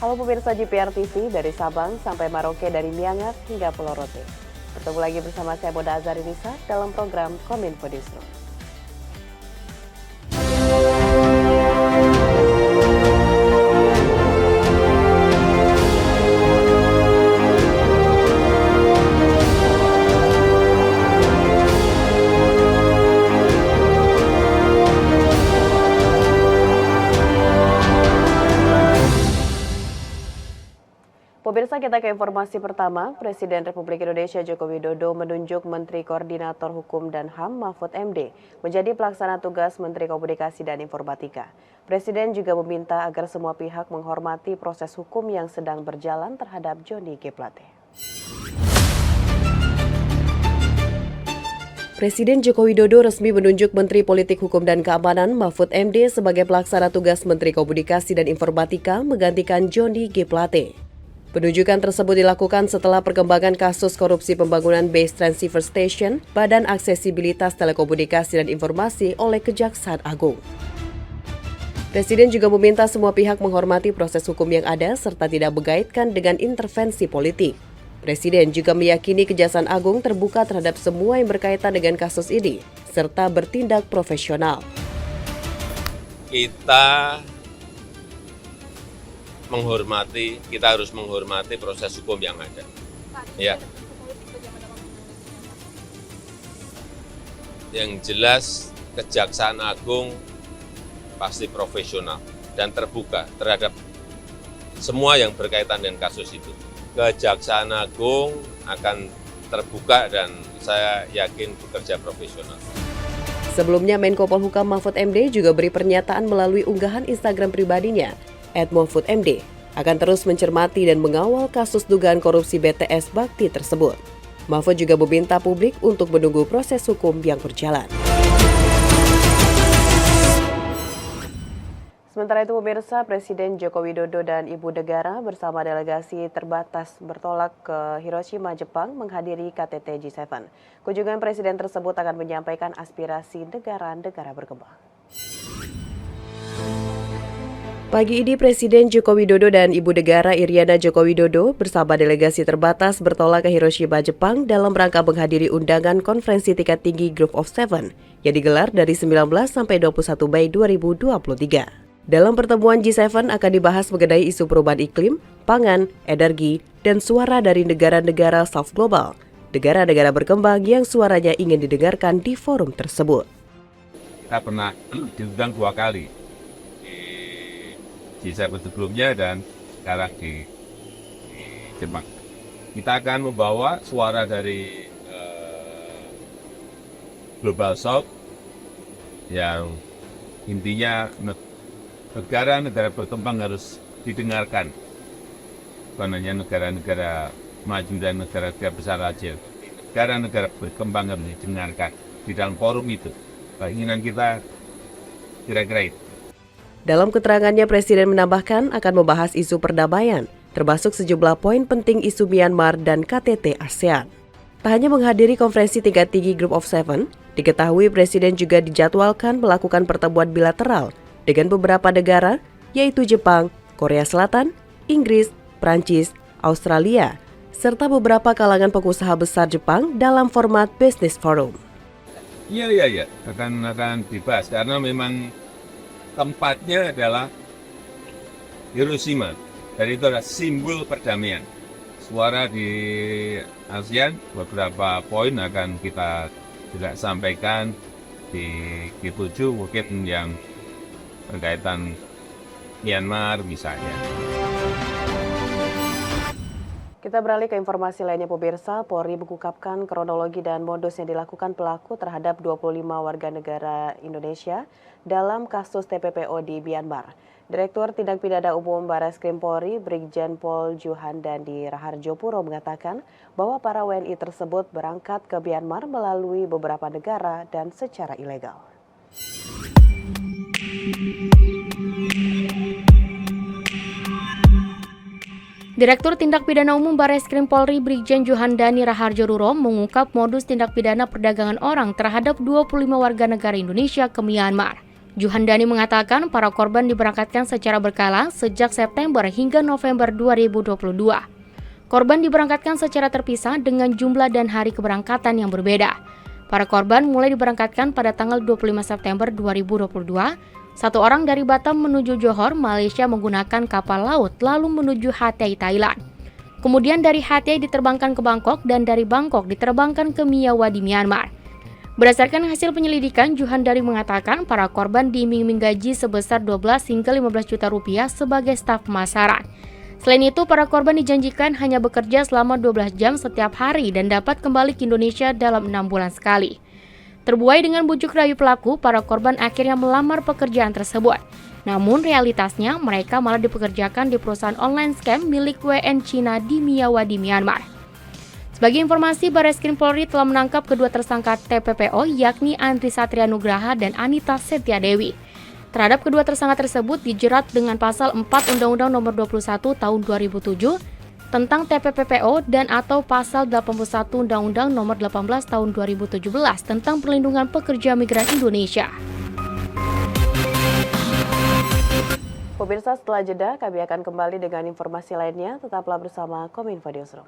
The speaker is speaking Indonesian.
Halo pemirsa GPR TV dari Sabang sampai Merauke, dari Miangas hingga Pulau Rote. Bertemu lagi bersama saya Boda Azarinisa dalam program Kominfo Newsroom. Pemirsa, kita ke informasi pertama. Presiden Republik Indonesia Joko Widodo menunjuk Menteri Koordinator Hukum dan HAM Mahfud MD menjadi pelaksana tugas Menteri Komunikasi dan Informatika. Presiden juga meminta agar semua pihak menghormati proses hukum yang sedang berjalan terhadap Johnny G. Plate. Presiden Joko Widodo resmi menunjuk Menteri Politik Hukum dan Keamanan Mahfud MD sebagai pelaksana tugas Menteri Komunikasi dan Informatika menggantikan Johnny G. Plate. Penunjukan tersebut dilakukan setelah perkembangan kasus korupsi pembangunan Base Transceiver Station Badan Aksesibilitas Telekomunikasi dan Informasi oleh Kejaksaan Agung. Presiden juga meminta semua pihak menghormati proses hukum yang ada serta tidak mengaitkan dengan intervensi politik. Presiden juga meyakini Kejaksaan Agung terbuka terhadap semua yang berkaitan dengan kasus ini serta bertindak profesional. Kita harus menghormati proses hukum yang ada. Ya. Yang jelas Kejaksaan Agung pasti profesional dan terbuka terhadap semua yang berkaitan dengan kasus itu. Kejaksaan Agung akan terbuka dan saya yakin bekerja profesional. Sebelumnya Menko Polhukam Mahfud MD juga beri pernyataan melalui unggahan Instagram pribadinya @mahfudmd akan terus mencermati dan mengawal kasus dugaan korupsi BTS Bakti tersebut. Mahfud juga meminta publik untuk menunggu proses hukum yang berjalan. Sementara itu pemirsa, Presiden Joko Widodo dan Ibu Negara bersama delegasi terbatas bertolak ke Hiroshima, Jepang menghadiri KTT G7. Kunjungan Presiden tersebut akan menyampaikan aspirasi negara-negara berkembang. Pagi ini Presiden Joko Widodo dan Ibu Negara Iriana Joko Widodo bersama delegasi terbatas bertolak ke Hiroshima, Jepang dalam rangka menghadiri undangan konferensi tingkat tinggi Group of Seven yang digelar dari 19 sampai 21 Mei 2023. Dalam pertemuan G7 akan dibahas mengenai isu perubahan iklim, pangan, energi, dan suara dari negara-negara South Global, negara-negara berkembang yang suaranya ingin didengarkan di forum tersebut. Kita pernah diundang 2 kali. G7 sebelumnya dan sekarang di Jepang. Kita akan membawa suara dari Global South yang intinya negara-negara berkembang harus didengarkan. Bukan hanya negara-negara maju dan negara-negara besar saja. Negara-negara berkembang harus didengarkan di dalam forum itu. Keinginan kita kira-kira itu. Dalam keterangannya, Presiden menambahkan akan membahas isu perdamaian, termasuk sejumlah poin penting isu Myanmar dan KTT ASEAN. Tak hanya menghadiri konferensi tingkat tinggi Group of Seven, diketahui Presiden juga dijadwalkan melakukan pertemuan bilateral dengan beberapa negara, yaitu Jepang, Korea Selatan, Inggris, Prancis, Australia, serta beberapa kalangan pengusaha besar Jepang dalam format Business Forum. Iya, akan dibahas karena memang tempatnya adalah Hiroshima, dan itu adalah simbol perdamaian. Suara di ASEAN, beberapa poin akan kita juga sampaikan di G7, mungkin yang berkaitan Myanmar misalnya. Kita beralih ke informasi lainnya pemirsa. Polri mengungkapkan kronologi dan modus yang dilakukan pelaku terhadap 25 warga negara Indonesia dalam kasus TPPO di Myanmar. Direktur Tindak Pidana Umum Barreskrim Polri, Brigjen Pol Juhandani Raharjo Puro mengatakan bahwa para WNI tersebut berangkat ke Myanmar melalui beberapa negara dan secara ilegal. Direktur Tindak Pidana Umum Barreskrim Polri Brigjen Juhandani Raharjo Puro mengungkap modus tindak pidana perdagangan orang terhadap 25 warga negara Indonesia ke Myanmar. Juhandani mengatakan para korban diberangkatkan secara berkala sejak September hingga November 2022. Korban diberangkatkan secara terpisah dengan jumlah dan hari keberangkatan yang berbeda. Para korban mulai diberangkatkan pada tanggal 25 September 2022. Satu orang dari Batam menuju Johor, Malaysia menggunakan kapal laut lalu menuju Hatay, Thailand. Kemudian dari Hatay diterbangkan ke Bangkok dan dari Bangkok diterbangkan ke Miyawadi, Myanmar. Berdasarkan hasil penyelidikan, Juhandari mengatakan para korban diiming-iming gaji sebesar 12 hingga 15 juta rupiah sebagai staf pemasaran. Selain itu, para korban dijanjikan hanya bekerja selama 12 jam setiap hari dan dapat kembali ke Indonesia dalam 6 bulan sekali. Terbuai dengan bujuk rayu pelaku, para korban akhirnya melamar pekerjaan tersebut. Namun realitasnya mereka malah dipekerjakan di perusahaan online scam milik WN Cina di Miyawadi, Myanmar. Sebagai informasi, Barreskrim Polri telah menangkap kedua tersangka TPPO yakni Andri Satria Nugraha dan Anita Setia Dewi. Terhadap kedua tersangka tersebut dijerat dengan pasal 4 Undang-Undang Nomor 21 Tahun 2007 tentang TPPO dan atau pasal 81 Undang-Undang Nomor 18 Tahun 2017 tentang perlindungan pekerja migran Indonesia. Pemirsa, setelah jeda kami akan kembali dengan informasi lainnya. Tetaplah bersama Kominfo Newsroom.